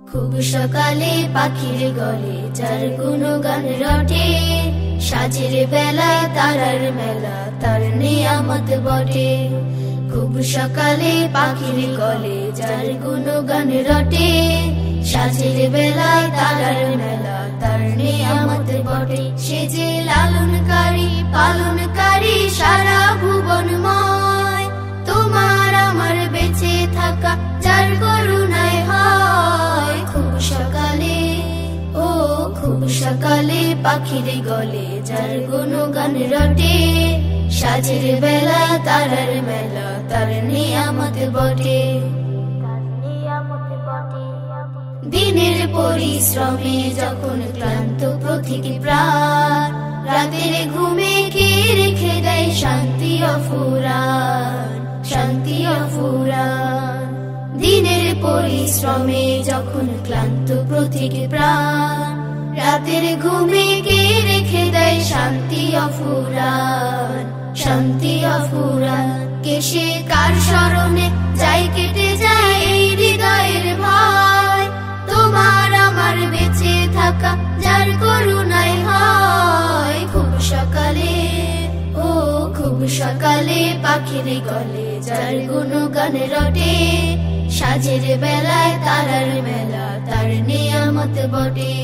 খুব সকালে পাখির গলে যার গুণগান রটে, সাজের বেলায় তারার মেলা তার নিয়ামত বটে। খুব সকালে পাখির গলে যার গুণগান রটে, সাজের বেলায় তারার মেলা তার নিয়ামত বটে। সে যে লালনকারী পালনকারী সারা ভুবনময়, তোমার আমার বেঁচে থাকা যার করুণায় হয়। খুব সকালে ও খুব সকালে পাখির গলে যার গুণগান রটে, সাজের বেলা তারার মেলা তার নিয়ামত বটে। দিনের পরিশ্রমে যখন ক্লান্ত পথিক প্রাণ, রাতের ঘুমে কে রেখে দেয় শান্তি অফুরান, শান্তি অফুরান। দিনের পরিশ্রমে যখন ক্লান্ত পথিক প্রাণ, রাতের ঘুমে কে রেখে দেয় শান্তি অফুরান, শান্তি অফুরান। কে সে কার স্মরণে যায় কেটে যায় এই হৃদয়ের ভয়, তোমার আমার বেঁচে থাকা যার করুণায় হয়। খুব সকালে ও খুব সকালে পাখির গলে যার গুণগান রটে, সাজের বেলায় তারার মেলা তার নিয়ামত বটে।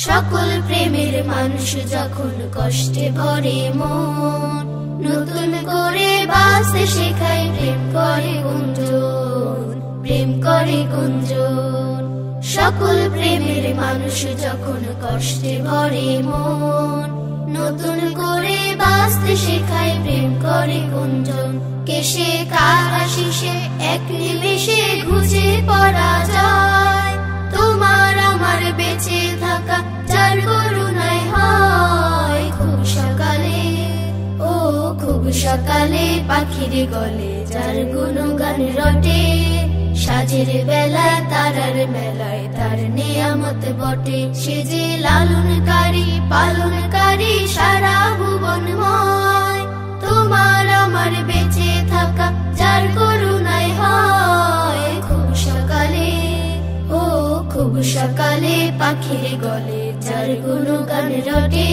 সকল প্রেমের মানুষ যখন কষ্টে ভরে মন, নতুন করে বাঁচতে শেখায় প্রেম করে গুঞ্জন, প্রেম করে গুঞ্জন। সকল প্রেমের মানুষ যখন কষ্টে ভরে মন, নতুন করে বাঁচতে শেখায় প্রেম করে গুঞ্জন। কে সে কার আশিসে এক নিমেষে ঘুচে পড়া যায়, তোমার আমার বেঁচে থাকা যার করুণায় হয়। খুব সকালে ও খুব সকালে পাখির গলে যার গুণগান রটে, সাজের বেলা তারার মেলায় তার নিয়ামত বটে। সে যে লালনকারী পালনকারী সারা ভুবনময়, তোমার আমার বেঁচে থাকা যার করুণায় হয়। খুব সকালে ও খুব সকালে পাখির গলে যার গুণগান রটে,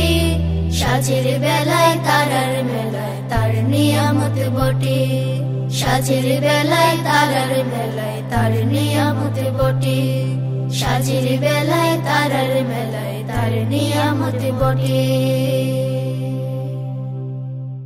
সাজের বেলায় তারার মেলায় তার নিয়ামত বটে, সাজের বেলায় তারার মেলায় তার নিয়ামত বটে, সাজের বেলায় তারার মেলায় তার নিয়ামত বটে।